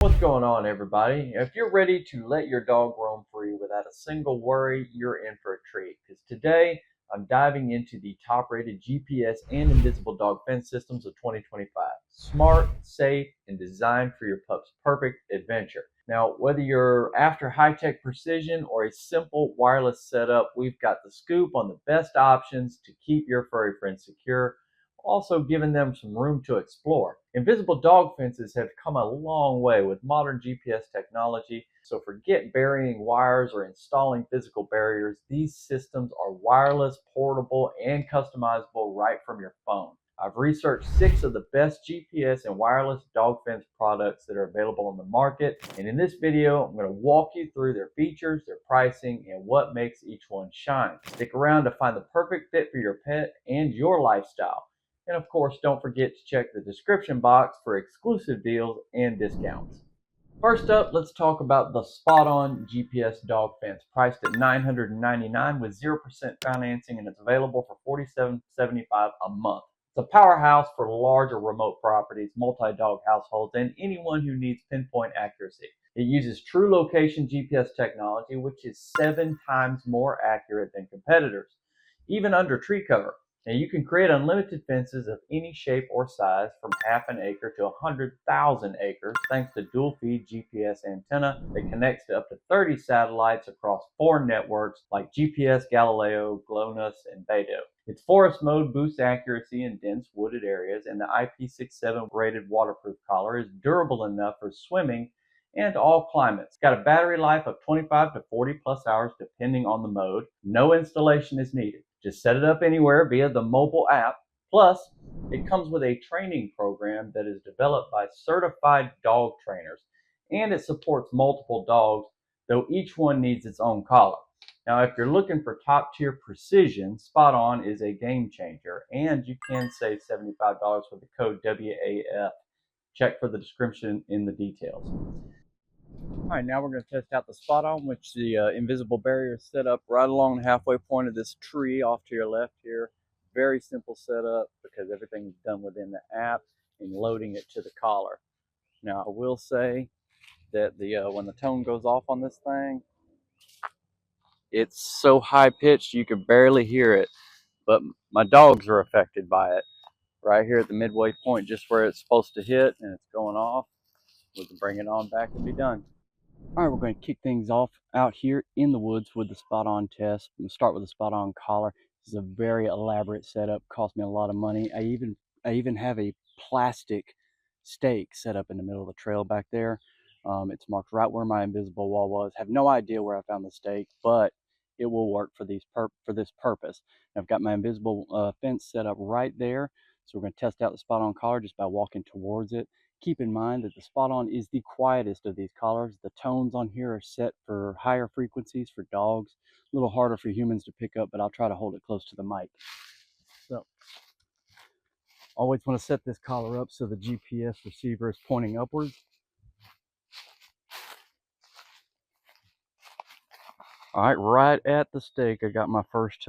What's going on, everybody? If you're ready to let your dog roam free without a single worry, you're in for a treat. Because today I'm diving into the top-rated GPS and invisible dog fence systems of 2025. Smart, safe, and designed for your pup's perfect adventure. Now, whether you're after high-tech precision or a simple wireless setup, we've got the scoop on the best options to keep your furry friends secure, also giving them some room to explore. Invisible dog fences have come a long way with modern GPS technology, so forget burying wires or installing physical barriers. These systems are wireless, portable, and customizable right from your phone. I've researched 6 of the best GPS and wireless dog fence products that are available on the market, and in this video I'm going to walk you through their features, their pricing, and what makes each one shine. Stick around to find the perfect fit for your pet and your lifestyle. And of course, don't forget to check the description box for exclusive deals and discounts. First up, let's talk about the SpotOn GPS dog fence, priced at $999 with 0% financing, and it's available for $47.75 a month. It's a powerhouse for large or remote properties, multi-dog households, and anyone who needs pinpoint accuracy. It uses true location GPS technology, which is 7 times more accurate than competitors, even under tree cover. Now, you can create unlimited fences of any shape or size, from half an acre to 100,000 acres, thanks to dual feed GPS antenna that connects to up to 30 satellites across 4 networks like GPS, Galileo, GLONASS, and Beidou. Its forest mode boosts accuracy in dense wooded areas, and the IP67 rated waterproof collar is durable enough for swimming and all climates. It's got a battery life of 25 to 40 plus hours depending on the mode. No installation is needed. Just set it up anywhere via the mobile app. Plus, it comes with a training program that is developed by certified dog trainers, and it supports multiple dogs, though each one needs its own collar. Now, if you're looking for top-tier precision, SpotOn is a game changer, and you can save $75 with the code WAF. Check for the description in the details. All right, now we're going to test out the SpotOn, which the invisible barrier is set up right along the halfway point of this tree off to your left here. Very simple setup because everything's done within the app and loading it to the collar. Now, I will say that when the tone goes off on this thing, it's so high pitched you can barely hear it, but my dogs are affected by it. Right here at the midway point, just where it's supposed to hit, and it's going off. We can bring it on back and be done. All right, we're going to kick things off out here in the woods with the SpotOn test. I'm going to start with the SpotOn collar. This is a very elaborate setup, cost me a lot of money. I even have a plastic stake set up in the middle of the trail back there. It's marked right where my invisible wall was. Have no idea where I found the stake, but it will work for this purpose. I've got my invisible fence set up right there. So we're going to test out the SpotOn collar just by walking towards it. Keep in mind that the SpotOn is the quietest of these collars. The tones on here are set for higher frequencies for dogs. A little harder for humans to pick up, but I'll try to hold it close to the mic. So, always want to set this collar up so the GPS receiver is pointing upwards. All right, right at the stake, I got my first,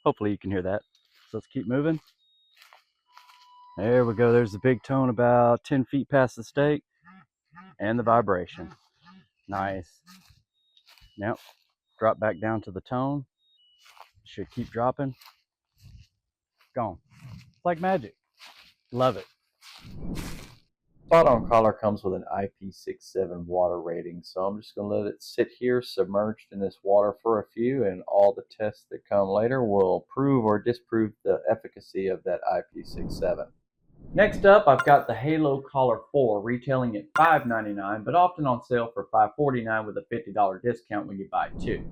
hopefully you can hear that. So let's keep moving. There we go. There's the big tone about 10 feet past the stake, and the vibration. Nice. Now, drop back down to the tone. Should keep dropping. Gone. It's like magic. Love it. SpotOn collar comes with an IP67 water rating, so I'm just going to let it sit here submerged in this water for a few, and all the tests that come later will prove or disprove the efficacy of that IP67. Next up, I've got the Halo Collar 4, retailing at $5.99, but often on sale for $5.49 with a $50 discount when you buy 2.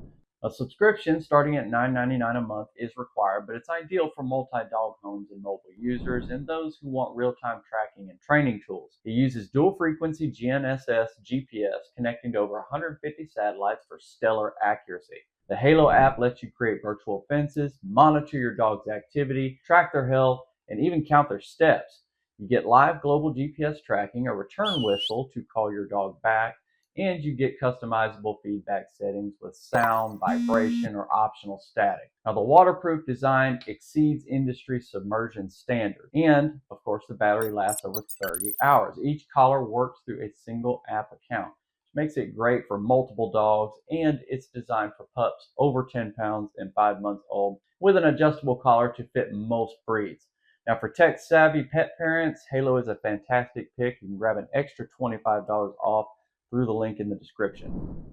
A subscription starting at $9.99 a month is required, but it's ideal for multi-dog homes and mobile users and those who want real-time tracking and training tools. It uses dual-frequency GNSS GPS connecting to over 150 satellites for stellar accuracy. The Halo app lets you create virtual fences, monitor your dog's activity, track their health, and even count their steps. You get live global GPS tracking, a return whistle to call your dog back, and you get customizable feedback settings with sound, vibration, or optional static. Now, the waterproof design exceeds industry submersion standard, and of course, the battery lasts over 30 hours. Each collar works through a single app account, which makes it great for multiple dogs, and it's designed for pups over 10 pounds and 5 months old with an adjustable collar to fit most breeds. Now, for tech-savvy pet parents, Halo is a fantastic pick. You can grab an extra $25 off through the link in the description.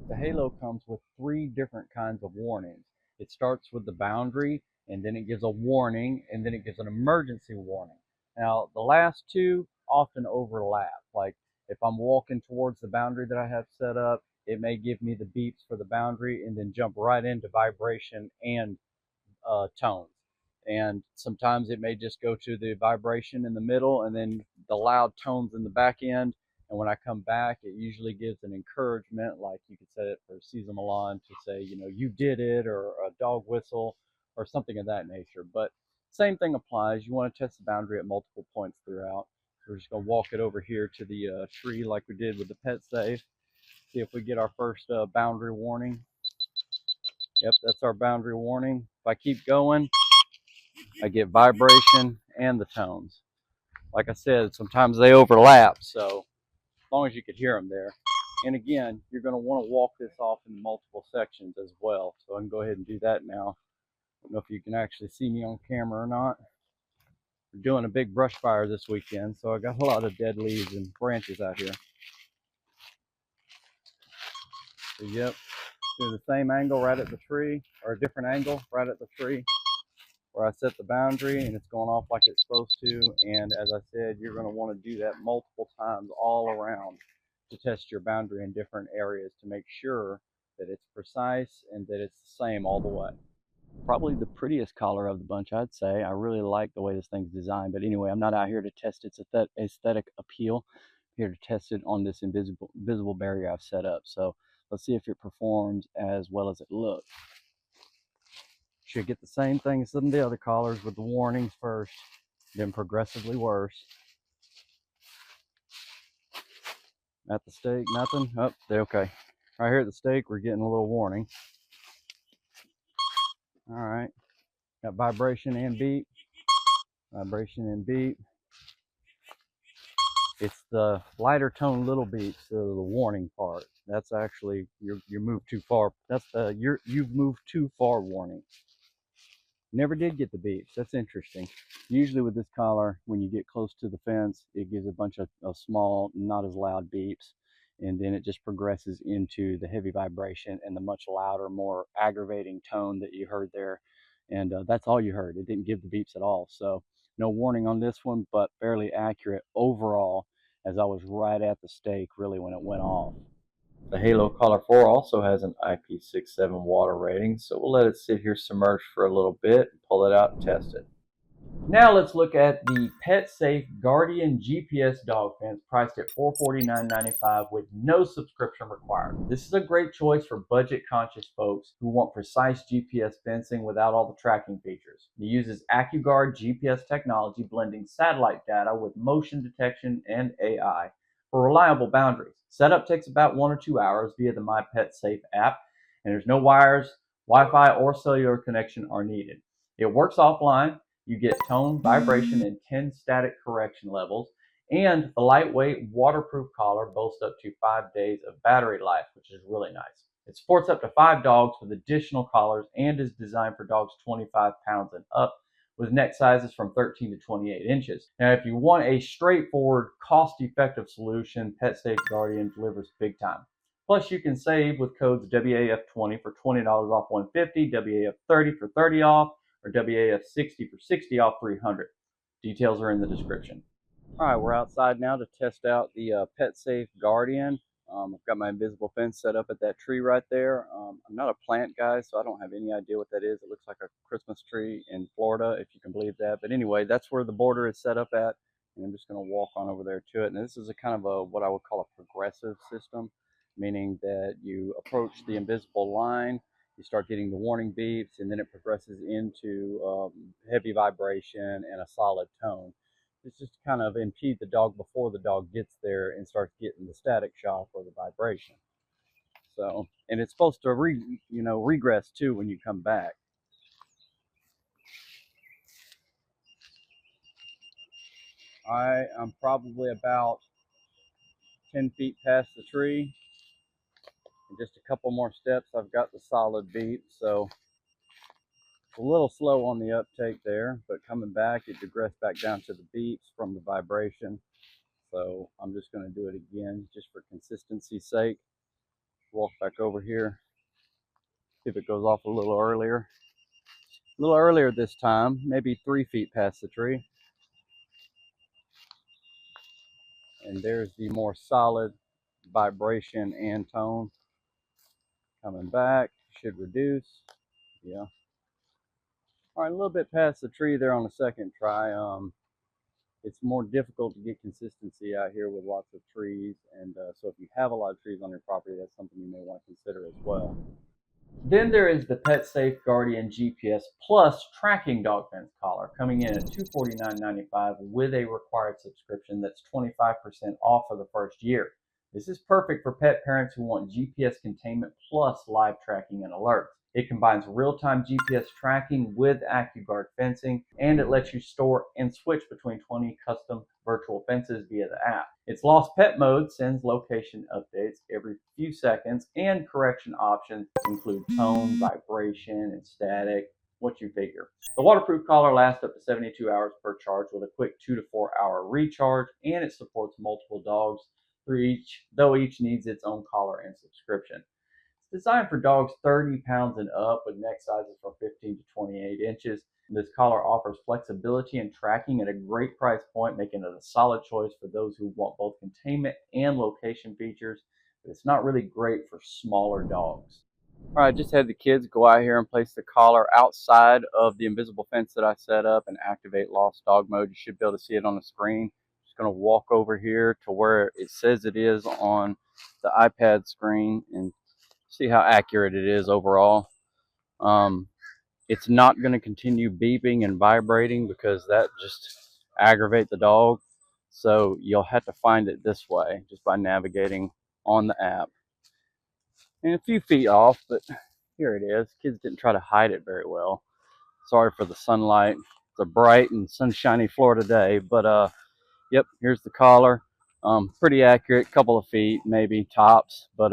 The Halo comes with 3 different kinds of warnings. It starts with the boundary, and then it gives a warning, and then it gives an emergency warning. Now, the last 2 often overlap. Like if I'm walking towards the boundary that I have set up, it may give me the beeps for the boundary and then jump right into vibration and tones. And sometimes it may just go to the vibration in the middle and then the loud tones in the back end. And when I come back, it usually gives an encouragement, like you could set it for Cesar Milan to say, you did it, or a dog whistle, or something of that nature. But same thing applies. You want to test the boundary at multiple points throughout. We're just going to walk it over here to the tree like we did with the PetSafe. See if we get our first boundary warning. Yep, that's our boundary warning. If I keep going, I get vibration and the tones. Like I said, sometimes they overlap, so as long as you could hear them there. And again, you're going to want to walk this off in multiple sections as well. So I can go ahead and do that now. I don't know if you can actually see me on camera or not. We're doing a big brush fire this weekend, so I got a lot of dead leaves and branches out here. So yep, do the same angle right at the tree, or a different angle right at the tree where I set the boundary, and it's going off like it's supposed to. And as I said, you're going to want to do that multiple times all around to test your boundary in different areas to make sure that it's precise and that it's the same all the way. Probably the prettiest collar of the bunch, I'd say. I really like the way this thing's designed. But anyway, I'm not out here to test its aesthetic appeal. I'm here to test it on this invisible barrier I've set up. So let's see if it performs as well as it looks. Should get the same thing as some of the other collars with the warnings first, then progressively worse. At the stake, nothing. Oh, they're okay. Right here at the stake, we're getting a little warning. All right, got vibration and beep. Vibration and beep. It's the lighter tone little beeps, the warning part. That's actually you moved too far. That's the you've moved too far warning. Never did get the beeps. That's interesting. Usually with this collar, when you get close to the fence, it gives a bunch of small, not as loud beeps, and then it just progresses into the heavy vibration and the much louder, more aggravating tone that you heard there. And that's all you heard. It didn't give the beeps at all. So no warning on this one, but fairly accurate overall, as I was right at the stake really when it went off. The Halo Collar 4 also has an IP67 water rating, so we'll let it sit here submerged for a little bit, pull it out and test it. Now let's look at the PetSafe Guardian GPS dog fence priced at $449.95 with no subscription required. This is a great choice for budget-conscious folks who want precise GPS fencing without all the tracking features. It uses AccuGuard GPS technology, blending satellite data with motion detection and AI for reliable boundaries. Setup takes about 1 or 2 hours via the My PetSafe app, and there's no wires, Wi-Fi, or cellular connection are needed. It works offline. You get tone, vibration, and 10 static correction levels. And the lightweight waterproof collar boasts up to 5 days of battery life, which is really nice. It supports up to 5 dogs with additional collars and is designed for dogs 25 pounds and up, with neck sizes from 13 to 28 inches. Now, if you want a straightforward, cost-effective solution, PetSafe Guardian delivers big time. Plus, you can save with codes WAF20 for $20 off 150, WAF30 for 30 off, or WAF60 for 60 off 300. Details are in the description. All right, we're outside now to test out the PetSafe Guardian. I've got my invisible fence set up at that tree right there. I'm not a plant guy, so I don't have any idea what that is. It looks like a Christmas tree in Florida, if you can believe that. But anyway, that's where the border is set up at, and I'm just going to walk on over there to it. And this is a kind of what I would call a progressive system, meaning that you approach the invisible line, you start getting the warning beeps, and then it progresses into heavy vibration and a solid tone. It's just to kind of impede the dog before the dog gets there and starts getting the static shock or the vibration. So, and it's supposed to regress too when you come back. I'm probably about 10 feet past the tree. And just a couple more steps, I've got the solid beep. So it's a little slow on the uptake there, but coming back, it digressed back down to the beeps from the vibration. So I'm just going to do it again just for consistency's sake. Walk back over here, see if it goes off a little earlier. A little earlier this time, maybe 3 feet past the tree. And there's the more solid vibration and tone. Coming back, should reduce. Yeah. All right, a little bit past the tree there on the second try. It's more difficult to get consistency out here with lots of trees, and so if you have a lot of trees on your property, that's something you may want to consider as well. Then there is the PetSafe Guardian GPS Plus tracking dog fence collar, coming in at $249.95 with a required subscription that's 25% off for the first year. This is perfect for pet parents who want GPS containment plus live tracking and alerts. It combines real-time GPS tracking with AccuGuard fencing, and it lets you store and switch between 20 custom virtual fences via the app. Its lost pet mode sends location updates every few seconds, and correction options include tone, vibration, and static. What you figure. The waterproof collar lasts up to 72 hours per charge with a quick 2 to 4 hour recharge, and it supports multiple dogs though each needs its own collar and subscription. It's designed for dogs 30 pounds and up with neck sizes from 15 to 28 inches. This collar offers flexibility and tracking at a great price point, making it a solid choice for those who want both containment and location features, but it's not really great for smaller dogs. All right, I just had the kids go out here and place the collar outside of the invisible fence that I set up and activate lost dog mode. You should be able to see it on the screen. Just going to walk over here to where it says it is on the iPad screen and see how accurate it is overall. It's not going to continue beeping and vibrating because that just aggravates the dog. So you'll have to find it this way just by navigating on the app. And a few feet off, but here it is. Kids didn't try to hide it very well. Sorry for the sunlight. It's a bright and sunshiny Florida day, but yep, here's the collar. Pretty accurate, couple of feet maybe tops, but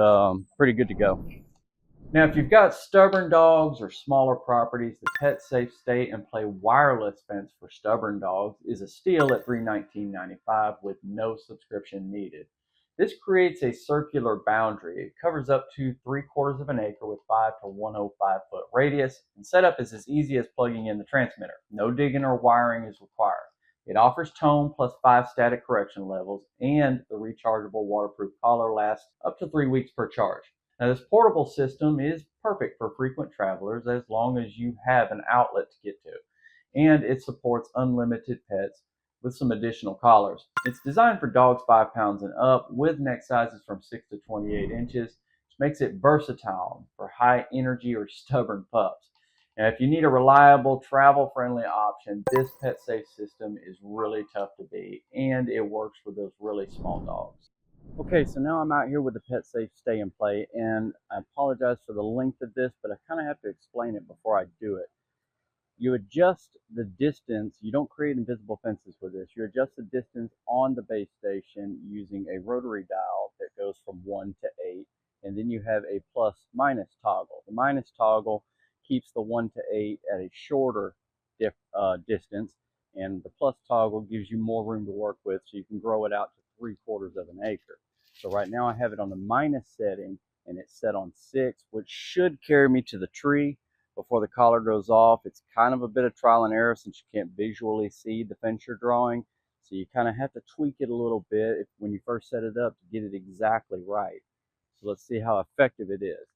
pretty good to go. Now, if you've got stubborn dogs or smaller properties, the PetSafe Stay and Play wireless fence for stubborn dogs is a steal at $319.95 with no subscription needed. This creates a circular boundary. It covers up to 3/4 of an acre with 5 to 105 foot radius, and setup is as easy as plugging in the transmitter. No digging or wiring is required. It offers tone plus 5 static correction levels, and the rechargeable waterproof collar lasts up to 3 weeks per charge. Now, this portable system is perfect for frequent travelers as long as you have an outlet to get to, and it supports unlimited pets with some additional collars. It's designed for dogs 5 pounds and up with neck sizes from 6 to 28 inches, which makes it versatile for high energy or stubborn pups. And if you need a reliable, travel-friendly option, this PetSafe system is really tough to beat, and it works for those really small dogs. Okay, so now I'm out here with the PetSafe Stay and Play, and I apologize for the length of this, but I kind of have to explain it before I do it. You adjust the distance. You don't create invisible fences with this. You adjust the distance on the base station using a rotary dial that goes from 1 to 8, and then you have a plus minus toggle. The minus toggle keeps the 1 to 8 at a shorter distance, and the plus toggle gives you more room to work with, so you can grow it out to 3/4 of an acre. So right now I have it on the minus setting, and it's set on 6, which should carry me to the tree before the collar goes off. It's kind of a bit of trial and error since you can't visually see the fence you're drawing, so you kind of have to tweak it a little bit when you first set it up to get it exactly right. So let's see how effective it is.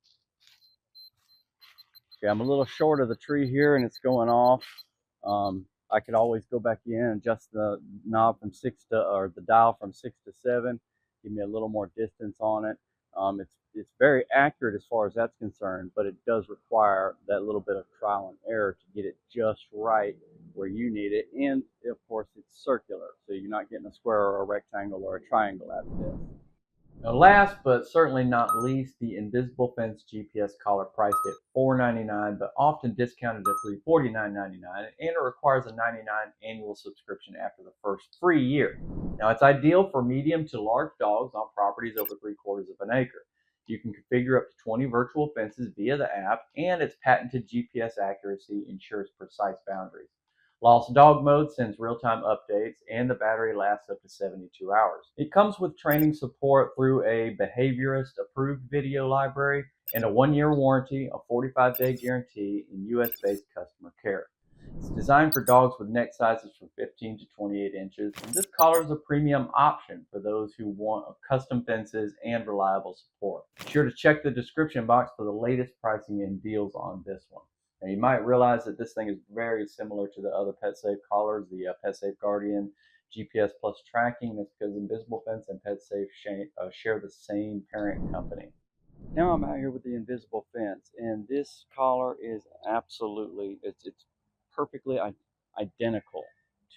Okay, I'm a little short of the tree here and it's going off. I could always go back in and adjust the knob from 6 to, or the dial from 6 to 7, give me a little more distance on it. It's very accurate as far as that's concerned, but it does require that little bit of trial and error to get it just right where you need it. And of course, it's circular, so you're not getting a square or a rectangle or a triangle out of this. Now, last but certainly not least, the Invisible Fence GPS collar priced at $4.99, but often discounted at $349.99, and it requires a $99 annual subscription after the first free year. Now, it's ideal for medium to large dogs on properties over 3/4 of an acre. You can configure up to 20 virtual fences via the app, and its patented GPS accuracy ensures precise boundaries. Lost Dog Mode sends real-time updates, and the battery lasts up to 72 hours. It comes with training support through a behaviorist-approved video library and a 1-year warranty, a 45-day guarantee, and US-based customer care. It's designed for dogs with neck sizes from 15 to 28 inches, and this collar is a premium option for those who want custom fences and reliable support. Be sure to check the description box for the latest pricing and deals on this one. Now, you might realize that this thing is very similar to the other PetSafe collars, the PetSafe Guardian GPS Plus tracking. That's because Invisible Fence and PetSafe share the same parent company. Now I'm out here with the Invisible Fence, and this collar is absolutely, it's perfectly identical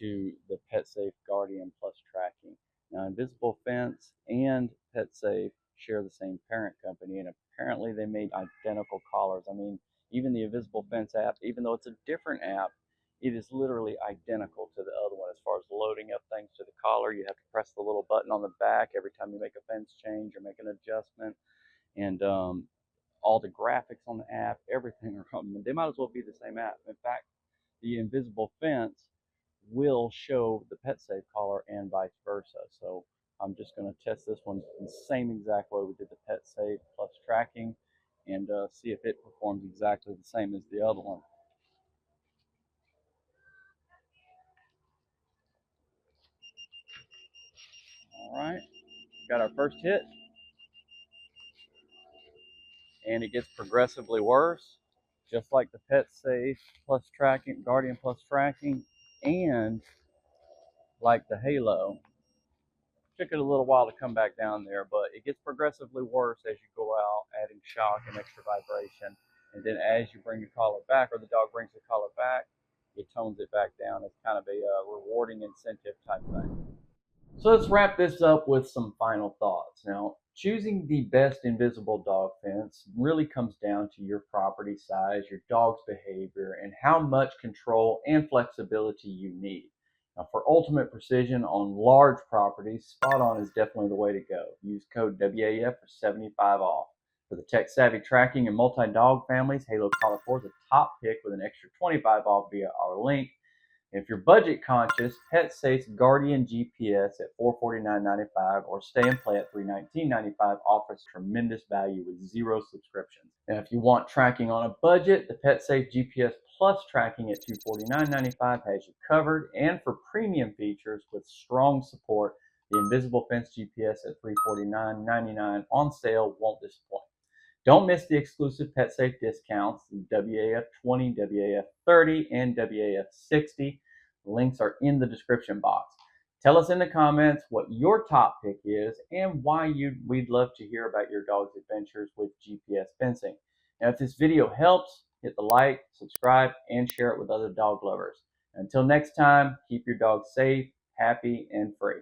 to the PetSafe Guardian Plus tracking. Now, Invisible Fence and PetSafe share the same parent company, and apparently they made identical collars. I mean, even the Invisible Fence app, even though it's a different app, it is literally identical to the other one as far as loading up things to the collar. You have to press the little button on the back every time you make a fence change or make an adjustment, and all the graphics on the app, everything are they might as well be the same app. In fact, the Invisible Fence will show the PetSafe collar and vice versa. So I'm just going to test this one the same exact way we did the PetSafe Plus tracking, and see if it performs exactly the same as the other one. All right, got our first hit, and it gets progressively worse, just like the PetSafe Plus tracking, Guardian Plus tracking, and like the Halo. Took it a little while to come back down there, but it gets progressively worse as you go out, adding shock and extra vibration. And then as you bring the collar back, or the dog brings the collar back, it tones it back down. It's kind of a rewarding incentive type thing. So let's wrap this up with some final thoughts. Now, choosing the best invisible dog fence really comes down to your property size, your dog's behavior, and how much control and flexibility you need. Now, for ultimate precision on large properties, SpotOn is definitely the way to go. Use code WAF for 75 off. For the tech-savvy tracking and multi-dog families, Halo Collar 4 is a top pick with an extra 25 off via our link. If you're budget conscious, PetSafe's Guardian GPS at $449.95 or Stay and Play at $319.95 offers tremendous value with 0 subscriptions. And if you want tracking on a budget, the PetSafe GPS Plus tracking at $249.95 has you covered. And for premium features with strong support, the Invisible Fence GPS at $349.99 on sale won't disappoint. Don't miss the exclusive PetSafe discounts, WAF20, WAF30, and WAF60. Links are in the description box. Tell us in the comments what your top pick is and why we'd love to hear about your dog's adventures with GPS fencing. Now, if this video helps, hit the like, subscribe, and share it with other dog lovers. Until next time, keep your dog safe, happy, and free.